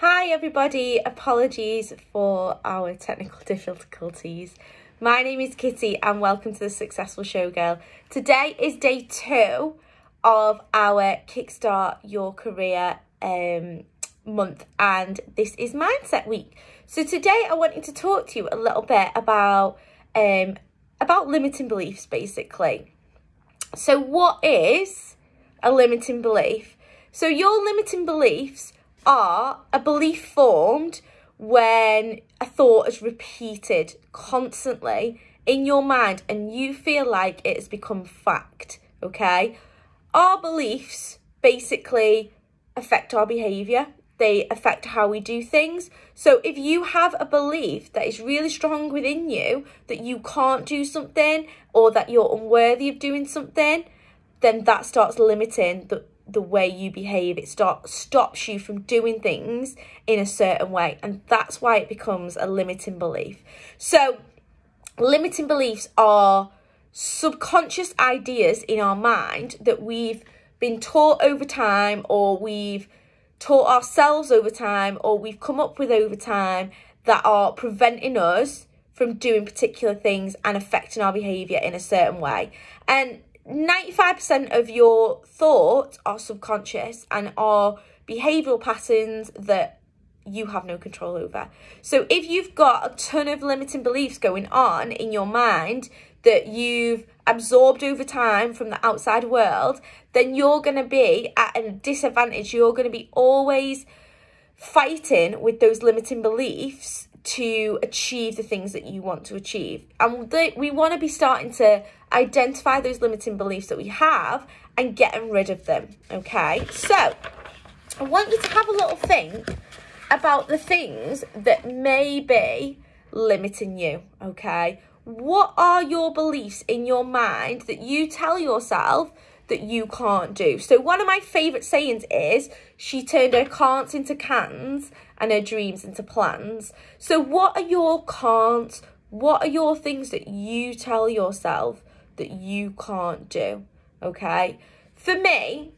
Hi everybody, apologies for our technical difficulties. My name is Kitty and welcome to the Successful Showgirl. Today is day 2 of our Kickstart Your Career month, and this is Mindset Week. So today I wanted to talk to you a little bit about limiting beliefs, basically. So what is a limiting belief? So your limiting beliefs are a belief formed when a thought is repeated constantly in your mind and you feel like it has become fact, okay? Our beliefs basically affect our behaviour. They affect how we do things. So if you have a belief that is really strong within you that you can't do something or that you're unworthy of doing something, then that starts limiting the way you behave. It stops you from doing things in a certain way, and that's why it becomes a limiting belief. So limiting beliefs are subconscious ideas in our mind that we've been taught over time, or we've taught ourselves over time, or we've come up with over time, that are preventing us from doing particular things and affecting our behaviour in a certain way. And 95% of your thoughts are subconscious and are behavioural patterns that you have no control over. So if you've got a ton of limiting beliefs going on in your mind that you've absorbed over time from the outside world, then you're going to be at a disadvantage. You're going to be always fighting with those limiting beliefs to achieve the things that you want to achieve. And we want to be starting to identify those limiting beliefs that we have and getting rid of them, okay? So I want you to have a little think about the things that may be limiting you, okay? What are your beliefs in your mind that you tell yourself that you can't do? So one of my favourite sayings is, she turned her can'ts into cans and her dreams into plans. So what are your can'ts? What are your things that you tell yourself that you can't do, okay? For me,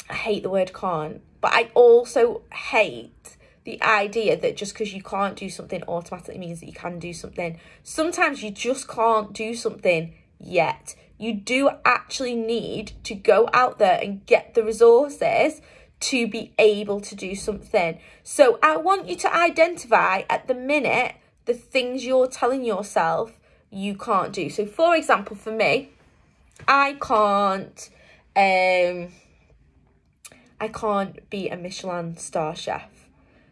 I hate the word can't, but I also hate the idea that just because you can't do something automatically means that you can do something. Sometimes you just can't do something yet. You do actually need to go out there and get the resources to be able to do something. So I want you to identify at the minute the things you're telling yourself you can't do. So for example, for me, I can't be a Michelin star chef.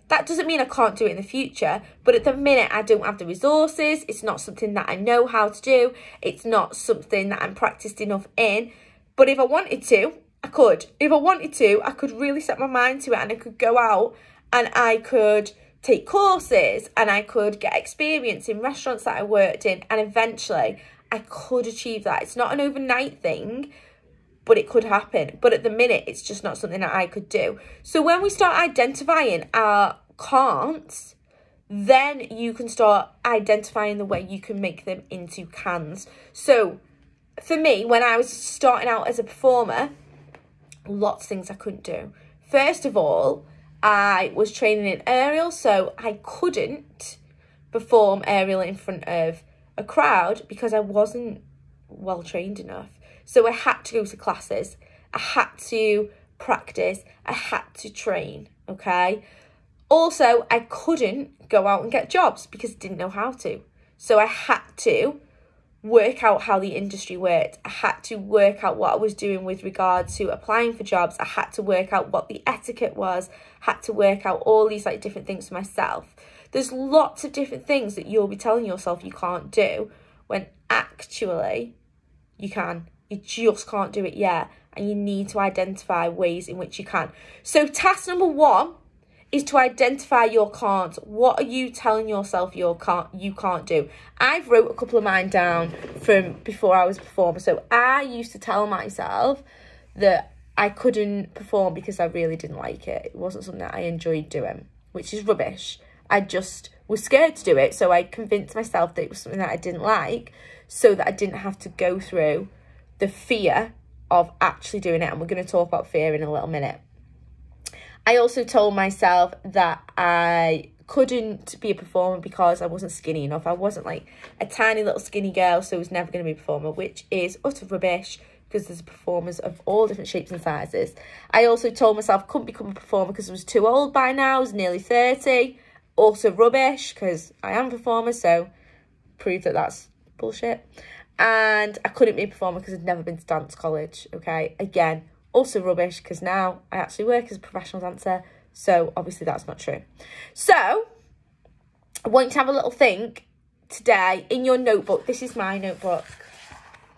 That doesn't mean I can't do it in the future, but at the minute I don't have the resources. It's not something that I know how to do. It's not something that I'm practiced enough in. But if I wanted to, I could. If I wanted to, I could really set my mind to it, and I could go out and I could take courses and I could get experience in restaurants that I worked in, and eventually I could achieve that. It's not an overnight thing, but it could happen. But at the minute, it's just not something that I could do. So when we start identifying our can'ts, then you can start identifying the way you can make them into cans. So for me, when I was starting out as a performer, lots of things I couldn't do. First of all, I was training in aerial, so I couldn't perform aerial in front of a crowd because I wasn't well trained enough. So I had to go to classes, I had to practice, I had to train, okay? Also, I couldn't go out and get jobs because I didn't know how to. So I had to work out how the industry worked. I had to work out what I was doing with regard to applying for jobs. I had to work out what the etiquette was. I had to work out all these different things for myself. There's lots of different things that you'll be telling yourself you can't do when actually you can. You just can't do it yet, and you need to identify ways in which you can. So task number 1 is to identify your can'ts. What are you telling yourself you can't do? I've wrote a couple of mine down from before I was a performer. So I used to tell myself that I couldn't perform because I really didn't like it. It wasn't something that I enjoyed doing, which is rubbish. I just was scared to do it, so I convinced myself that it was something that I didn't like so that I didn't have to go through the fear of actually doing it. And we're going to talk about fear in a little minute. I also told myself that I couldn't be a performer because I wasn't skinny enough. I wasn't like a tiny little skinny girl, so I was never going to be a performer, which is utter rubbish because there's performers of all different shapes and sizes. I also told myself I couldn't become a performer because I was too old by now. I was nearly 30. Also rubbish because I am a performer, so prove that that's bullshit. And I couldn't be a performer because I'd never been to dance college, okay? Again, also rubbish because now I actually work as a professional dancer, so obviously that's not true. So I want you to have a little think today in your notebook. This is my notebook,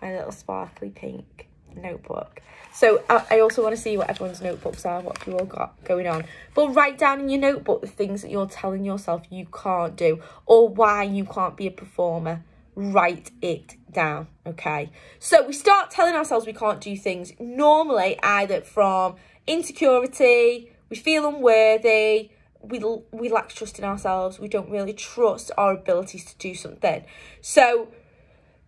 my little sparkly pink notebook. So I also want to see what everyone's notebooks are, what you all got going on. But write down in your notebook the things that you're telling yourself you can't do or why you can't be a performer. Write it down, okay? So we start telling ourselves we can't do things normally either from insecurity, we feel unworthy, we lack trust in ourselves, we don't really trust our abilities to do something. So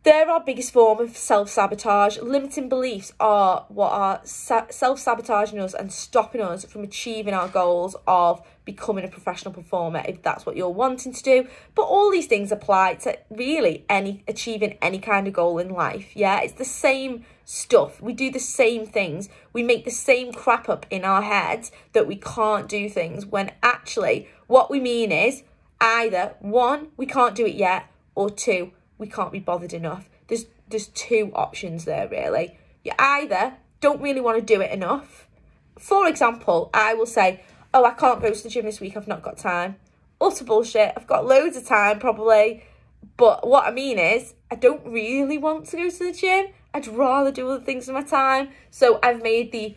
they're our biggest form of self-sabotage. Limiting beliefs are what are self-sabotaging us and stopping us from achieving our goals of becoming a professional performer, if that's what you're wanting to do. But all these things apply to really achieving any kind of goal in life, yeah? It's the same stuff. We do the same things. We make the same crap up in our heads that we can't do things, when actually what we mean is either, one, we can't do it yet, or two, we can't be bothered enough. There's two options there, really. You either don't really want to do it enough. For example, I will say, oh, I can't go to the gym this week, I've not got time. Utter bullshit. I've got loads of time, probably. But what I mean is, I don't really want to go to the gym. I'd rather do other things in my time. So I've made the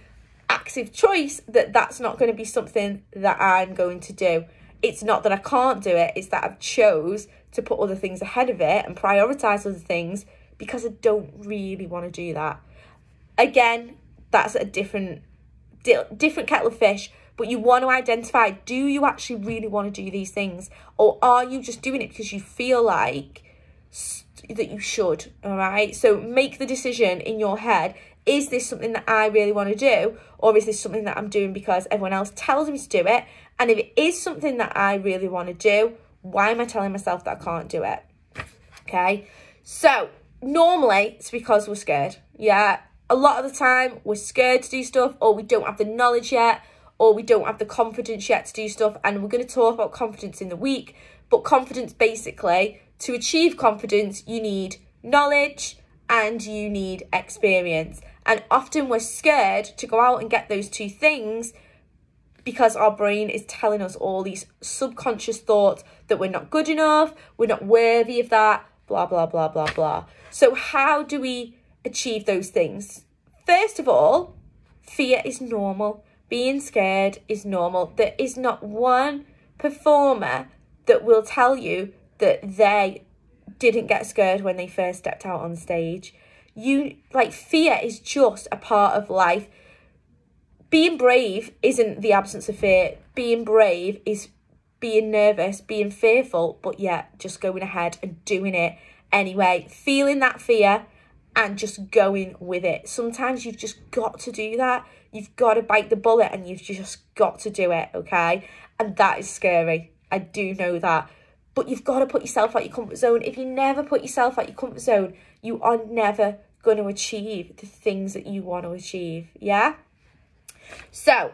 active choice that that's not going to be something that I'm going to do. It's not that I can't do it, it's that I've chose to put other things ahead of it and prioritise other things because I don't really want to do that. Again, that's a different kettle of fish, but you want to identify, do you actually really want to do these things? Or are you just doing it because you feel like that you should, all right? So make the decision in your head, is this something that I really want to do? Or is this something that I'm doing because everyone else tells me to do it? And if it is something that I really want to do, why am I telling myself that I can't do it? Okay, so normally it's because we're scared. Yeah, a lot of the time we're scared to do stuff, or we don't have the knowledge yet, or we don't have the confidence yet to do stuff. And we're going to talk about confidence in the week. But confidence, basically, to achieve confidence, you need knowledge and you need experience. And often we're scared to go out and get those two things because our brain is telling us all these subconscious thoughts that we're not good enough, we're not worthy of that, blah, blah, blah, blah, blah. So how do we achieve those things? First of all, fear is normal. Being scared is normal. There is not one performer that will tell you that they didn't get scared when they first stepped out on stage. Fear is just a part of life. Being brave isn't the absence of fear. Being brave is being nervous, being fearful, but yeah, just going ahead and doing it anyway. Feeling that fear and just going with it. Sometimes you've just got to do that. You've got to bite the bullet and you've just got to do it, okay? And that is scary. I do know that. But you've got to put yourself out your comfort zone. If you never put yourself out your comfort zone, you are never going to achieve the things that you want to achieve, yeah? So,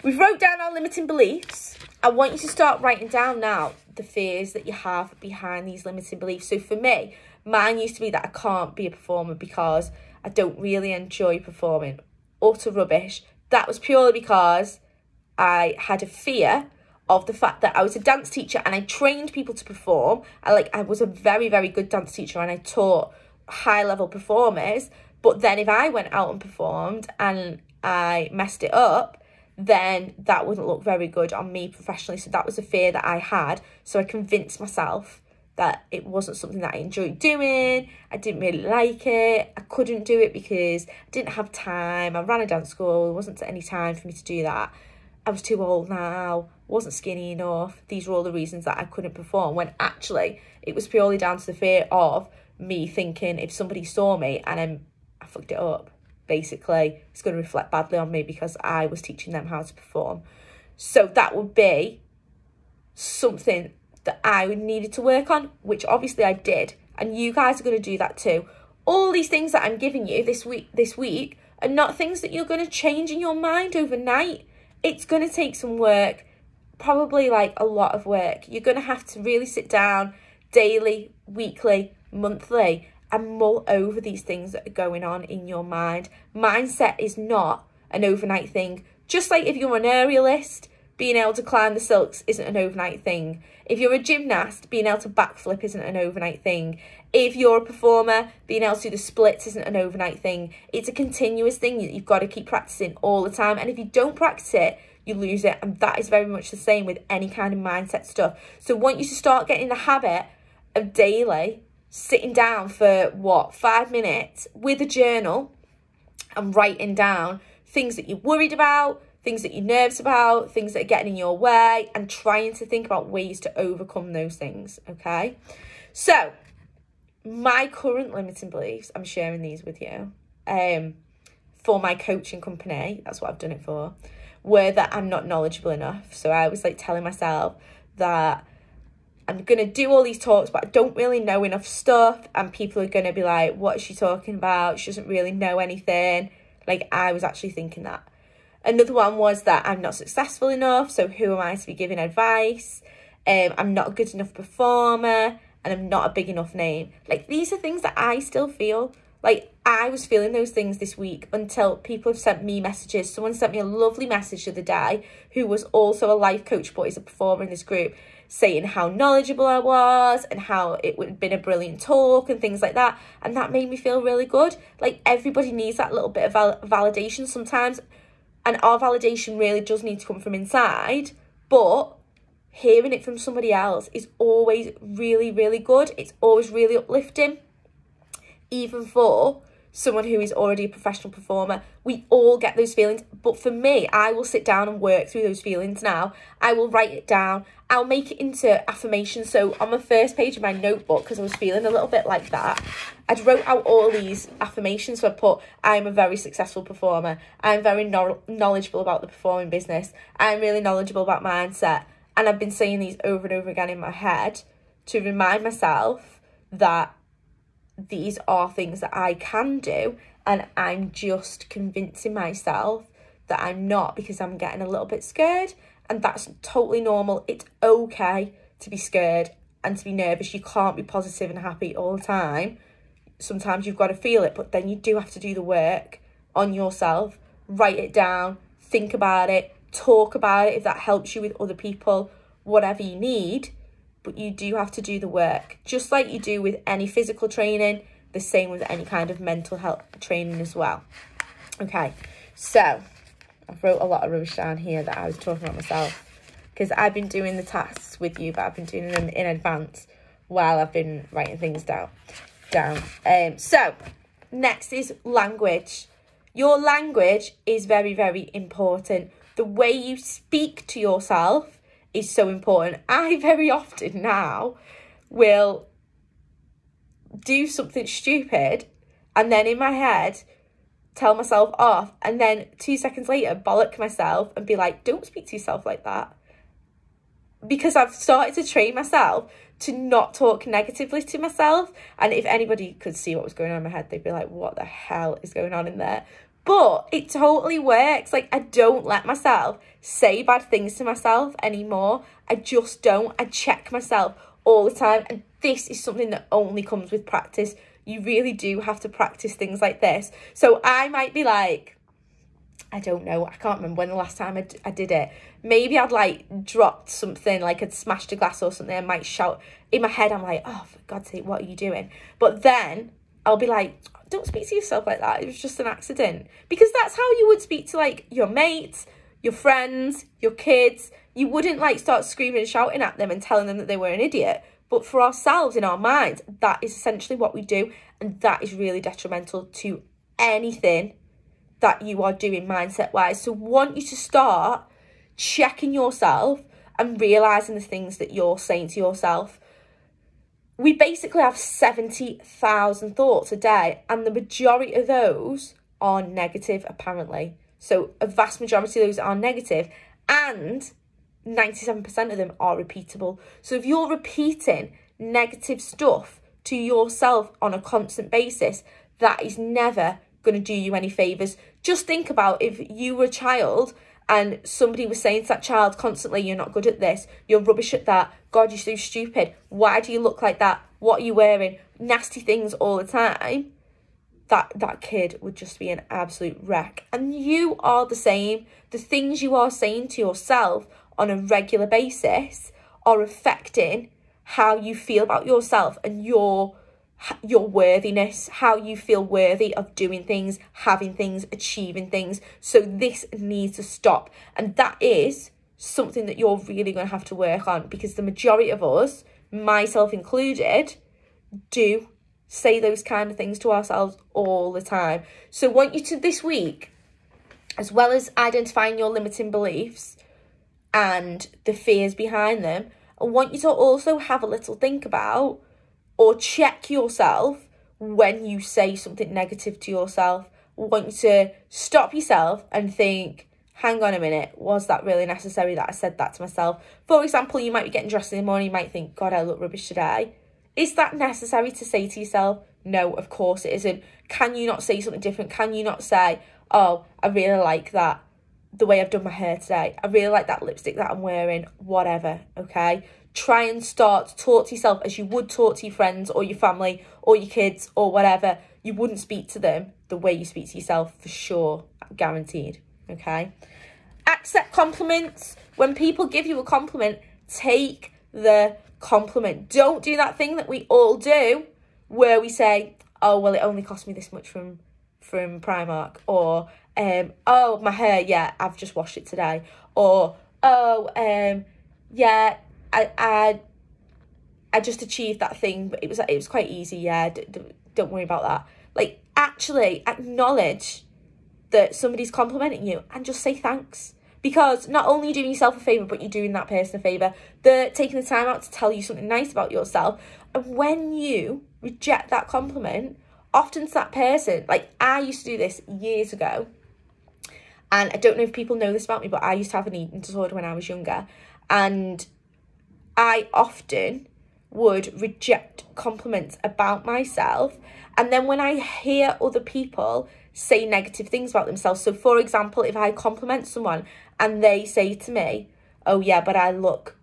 we've wrote down our limiting beliefs. I want you to start writing down now the fears that you have behind these limiting beliefs. So for me, mine used to be that I can't be a performer because I don't really enjoy performing. Utter rubbish. That was purely because I had a fear of the fact that I was a dance teacher and I trained people to perform. I was a very, very good dance teacher and I taught high-level performers. But then if I went out and performed and I messed it up, then that wouldn't look very good on me professionally. So that was a fear that I had. So I convinced myself that it wasn't something that I enjoyed doing. I didn't really like it. I couldn't do it because I didn't have time. I ran a dance school. There wasn't any time for me to do that. I was too old now. Wasn't skinny enough. These were all the reasons that I couldn't perform, when actually it was purely down to the fear of me thinking if somebody saw me and I fucked it up, basically, it's going to reflect badly on me because I was teaching them how to perform. So that would be something that I needed to work on, which obviously I did. And you guys are going to do that too. All these things that I'm giving you this week are not things that you're going to change in your mind overnight. It's going to take some work, probably like a lot of work. You're going to have to really sit down daily, weekly, monthly, and mull over these things that are going on in your mind. Mindset is not an overnight thing. Just like if you're an aerialist, being able to climb the silks isn't an overnight thing. If you're a gymnast, being able to backflip isn't an overnight thing. If you're a performer, being able to do the splits isn't an overnight thing. It's a continuous thing that you've got to keep practicing all the time. And if you don't practice it, you lose it. And that is very much the same with any kind of mindset stuff. So I want you to start getting the habit of daily sitting down for 5 minutes with a journal and writing down things that you're worried about, things that you're nervous about, things that are getting in your way, and trying to think about ways to overcome those things, okay? So, my current limiting beliefs, I'm sharing these with you, for my coaching company, that's what I've done it for, were that I'm not knowledgeable enough. So I was like telling myself that I'm going to do all these talks, but I don't really know enough stuff, and people are going to be like, what is she talking about? She doesn't really know anything. Like, I was actually thinking that. Another one was that I'm not successful enough, so who am I to be giving advice? I'm not a good enough performer, and I'm not a big enough name. Like, these are things that I still feel. Like, I was feeling those things this week until people have sent me messages. Someone sent me a lovely message the other day who was also a life coach, but is a performer in this group, saying how knowledgeable I was and how it would have been a brilliant talk and things like that. And that made me feel really good. Like, everybody needs that little bit of validation sometimes. And our validation really does need to come from inside, but hearing it from somebody else is always really, really good. It's always really uplifting, even for someone who is already a professional performer. We all get those feelings, but for me, I will sit down and work through those feelings now. I will write it down. I'll make it into affirmations. So on the first page of my notebook, because I was feeling a little bit like that, I'd wrote out all these affirmations. So I put, I'm a very successful performer. I'm very knowledgeable about the performing business. I'm really knowledgeable about mindset. And I've been saying these over and over again in my head to remind myself that these are things that I can do, and I'm just convincing myself that I'm not, because I'm getting a little bit scared, and that's totally normal. It's okay to be scared and to be nervous. You can't be positive and happy all the time. Sometimes you've got to feel it, but then you do have to do the work on yourself. Write it down, think about it, talk about it if that helps you with other people, whatever you need. But you do have to do the work, just like you do with any physical training, the same with any kind of mental health training as well. Okay, so I've wrote a lot of rubbish down here that I was talking about myself, because I've been doing the tasks with you, but I've been doing them in advance while I've been writing things down. So next is language. Your language is very, very important. The way you speak to yourself is so important. I very often now will do something stupid and then in my head tell myself off, and then 2 seconds later bollock myself and be like, don't speak to yourself like that. Because I've started to train myself to not talk negatively to myself. And if anybody could see what was going on in my head, they'd be like, what the hell is going on in there? But it totally works. Like, I don't let myself say bad things to myself anymore. I just don't. I check myself all the time. And this is something that only comes with practice. You really do have to practice things like this. So I might be like, I don't know, I can't remember when the last time I did it. Maybe I'd like dropped something, like I'd smashed a glass or something. I might shout. In my head, I'm like, oh, for God's sake, what are you doing? But then I'll be like, don't speak to yourself like that. It was just an accident. Because that's how you would speak to like your mates, your friends, your kids. You wouldn't like start screaming and shouting at them and telling them that they were an idiot. But for ourselves, in our minds, that is essentially what we do. And that is really detrimental to anything that you are doing mindset-wise. So I want you to start checking yourself and realising the things that you're saying to yourself. We basically have 70,000 thoughts a day, and the majority of those are negative, apparently. So a vast majority of those are negative, And 97% of them are repeatable. So if you're repeating negative stuff to yourself on a constant basis, that is never going to do you any favours. Just think about if you were a child and somebody was saying to that child constantly, you're not good at this, you're rubbish at that, God, you're so stupid, why do you look like that, what are you wearing, nasty things all the time, that kid would just be an absolute wreck. And you are the same. The things you are saying to yourself on a regular basis are affecting how you feel about yourself and your worthiness, how you feel worthy of doing things, having things, achieving things. So this needs to stop. And that is something that you're really going to have to work on, because the majority of us, myself included, do say those kind of things to ourselves all the time. So I want you to, this week, as well as identifying your limiting beliefs and the fears behind them, I want you to also have a little think about or check yourself when you say something negative to yourself. I want you to stop yourself and think, hang on a minute, was that really necessary that I said that to myself? For example, you might be getting dressed in the morning, you might think, God, I look rubbish today. Is that necessary to say to yourself? No, of course it isn't. Can you not say something different? Can you not say, oh, I really like that, the way I've done my hair today. I really like that lipstick that I'm wearing, whatever, okay? Try and start to talk to yourself as you would talk to your friends or your family or your kids or whatever. You wouldn't speak to them the way you speak to yourself, for sure, guaranteed, okay? Accept compliments. When people give you a compliment, take the compliment. Don't do that thing that we all do where we say, oh, well, it only cost me this much from Primark, or oh, my hair, yeah, I've just washed it today, or oh, yeah, I just achieved that thing, but it was quite easy, yeah, don't worry about that. Like, actually acknowledge that somebody's complimenting you and just say thanks. Because not only are you doing yourself a favour, but you're doing that person a favour. They're taking the time out to tell you something nice about yourself. And when you reject that compliment, often to that person, like I used to do this years ago, and I don't know if people know this about me, but I used to have an eating disorder when I was younger. And I often would reject compliments about myself. And then when I hear other people say negative things about themselves, so for example, if I compliment someone and they say to me, oh yeah, but I look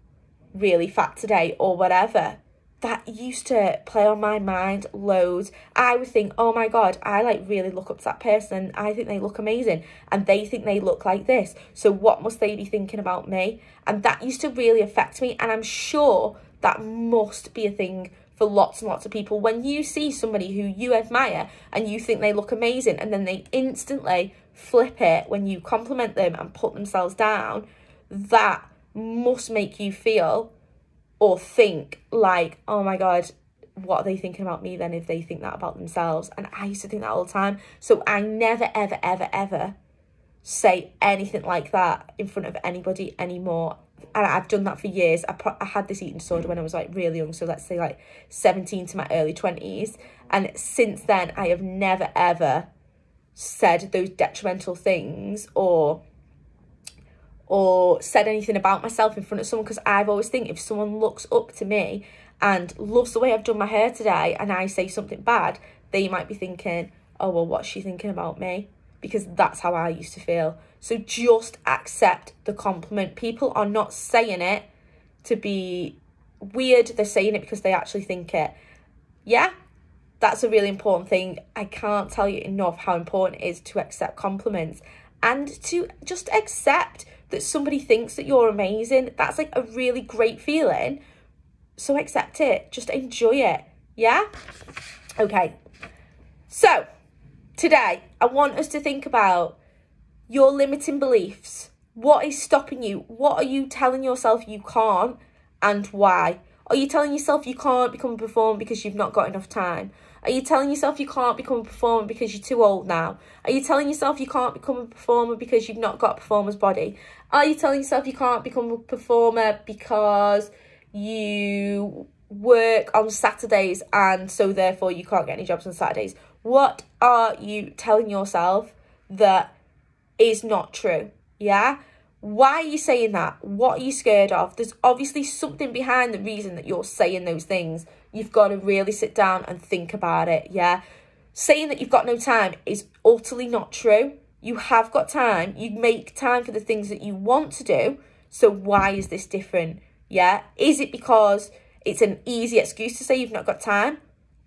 really fat today or whatever, that used to play on my mind loads. I would think, oh my God, I like really look up to that person and I think they look amazing and they think they look like this. So what must they be thinking about me? And that used to really affect me. And I'm sure that must be a thing for lots and lots of people. When you see somebody who you admire and you think they look amazing and then they instantly flip it when you compliment them and put themselves down, that must make you feel or think like, oh my God, what are they thinking about me then if they think that about themselves? And I used to think that all the time. So I never, ever, ever, ever say anything like that in front of anybody anymore. And I've done that for years. I had this eating disorder when I was like really young. So let's say like 17 to my early 20s. And since then, I have never, ever said those detrimental things or said anything about myself in front of someone, because I've always think if someone looks up to me and loves the way I've done my hair today and I say something bad, they might be thinking, oh, well, what's she thinking about me? Because that's how I used to feel. So just accept the compliment. People are not saying it to be weird. They're saying it because they actually think it. Yeah, that's a really important thing. I can't tell you enough how important it is to accept compliments and to just accept that somebody thinks that you're amazing. That's like a really great feeling. So accept it. Just enjoy it. Yeah? Okay. So today, I want us to think about your limiting beliefs. What is stopping you? What are you telling yourself you can't and why? Are you telling yourself you can't become a performer because you've not got enough time? Are you telling yourself you can't become a performer because you're too old now? Are you telling yourself you can't become a performer because you've not got a performer's body? Are you telling yourself you can't become a performer because you work on Saturdays and so therefore you can't get any jobs on Saturdays? What are you telling yourself that is not true? Yeah? Why are you saying that? What are you scared of? There's obviously something behind the reason that you're saying those things. You've got to really sit down and think about it, yeah? Saying that you've got no time is utterly not true. You have got time. You make time for the things that you want to do. So why is this different? Yeah. Is it because it's an easy excuse to say you've not got time?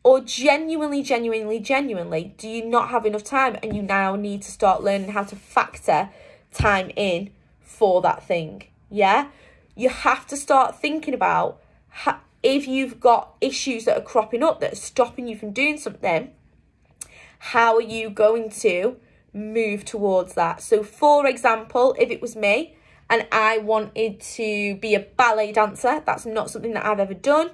Or genuinely, do you not have enough time and you now need to start learning how to factor time in for that thing? Yeah. You have to start thinking about if you've got issues that are cropping up that are stopping you from doing something, how are you going to move towards that? So for example, if it was me and I wanted to be a ballet dancer, that's not something that I've ever done.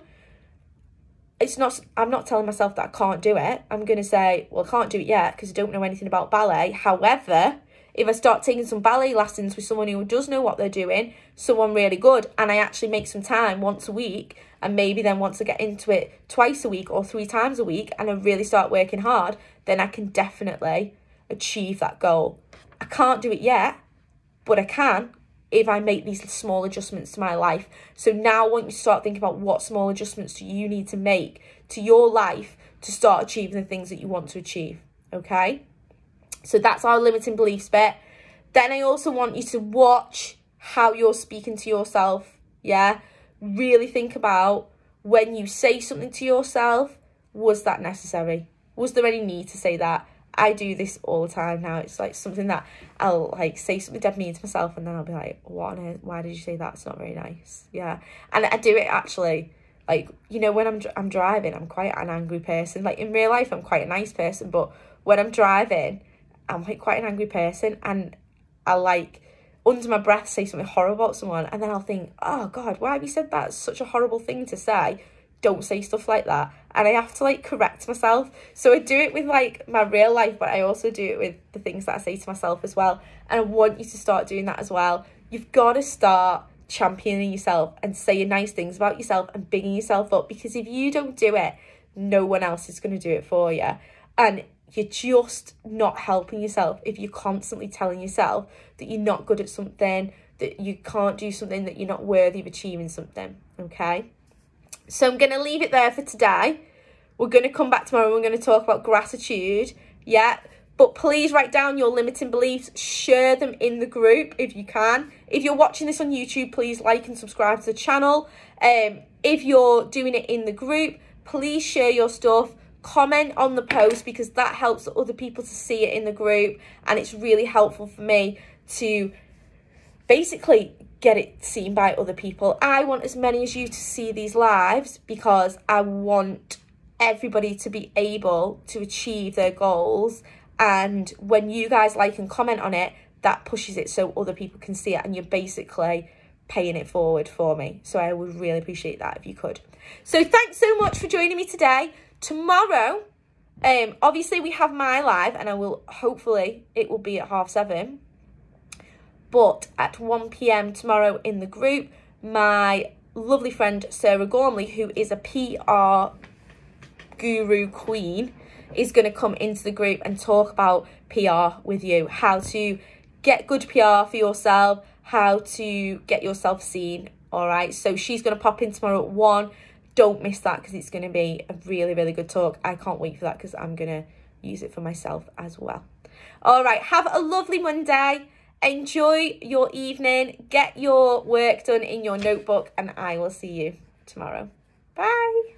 I'm not telling myself that I can't do it. I'm going to say, well, I can't do it yet because I don't know anything about ballet. However, if I start taking some ballet lessons with someone who does know what they're doing, someone really good, and I actually make some time once a week, and maybe then once I get into it twice a week or 3 times a week, and I really start working hard, then I can definitely achieve that goal. I can't do it yet, but I can if I make these small adjustments to my life. So now I want you to start thinking about what small adjustments do you need to make to your life to start achieving the things that you want to achieve, okay? So that's our limiting beliefs bit. Then I also want you to watch how you're speaking to yourself, yeah? Really think about when you say something to yourself, was that necessary? Was there any need to say that? I do this all the time now. It's like something that I'll like say something dead mean to myself and then I'll be like, what on earth? Why did you say that? It's not very nice. Yeah. And I do it actually, like, you know, when I'm driving, I'm quite an angry person. Like in real life, I'm quite a nice person, but when I'm driving, I'm like quite an angry person, and I like under my breath say something horrible about someone, and then I'll think, oh God, why have you said that? It's such a horrible thing to say. Don't say stuff like that. And I have to like correct myself. So I do it with like my real life, but I also do it with the things that I say to myself as well. And I want you to start doing that as well. You've got to start championing yourself and saying nice things about yourself and bigging yourself up, because if you don't do it, no one else is going to do it for you. And you're just not helping yourself if you're constantly telling yourself that you're not good at something, that you can't do something, that you're not worthy of achieving something, okay? So I'm going to leave it there for today. We're going to come back tomorrow. We're going to talk about gratitude, yeah? But please write down your limiting beliefs. Share them in the group if you can. If you're watching this on YouTube, please like and subscribe to the channel. If you're doing it in the group, please share your stuff. Comment on the post, because that helps other people to see it in the group, and it's really helpful for me to basically get it seen by other people. I want as many as you to see these lives because I want everybody to be able to achieve their goals, and when you guys like and comment on it, that pushes it so other people can see it, and you're basically paying it forward for me. So I would really appreciate that if you could. So thanks so much for joining me today. Tomorrow, obviously we have my live, and hopefully it will be at 7:30. But at 1 p.m. tomorrow in the group, my lovely friend Sarah Gormley, who is a PR guru queen, is going to come into the group and talk about PR with you. How to get good PR for yourself, how to get yourself seen, all right? So she's going to pop in tomorrow at 1. Don't miss that, because it's going to be a really, really good talk. I can't wait for that, because I'm going to use it for myself as well. All right, have a lovely Monday. Enjoy your evening. Get your work done in your notebook, and I will see you tomorrow. Bye.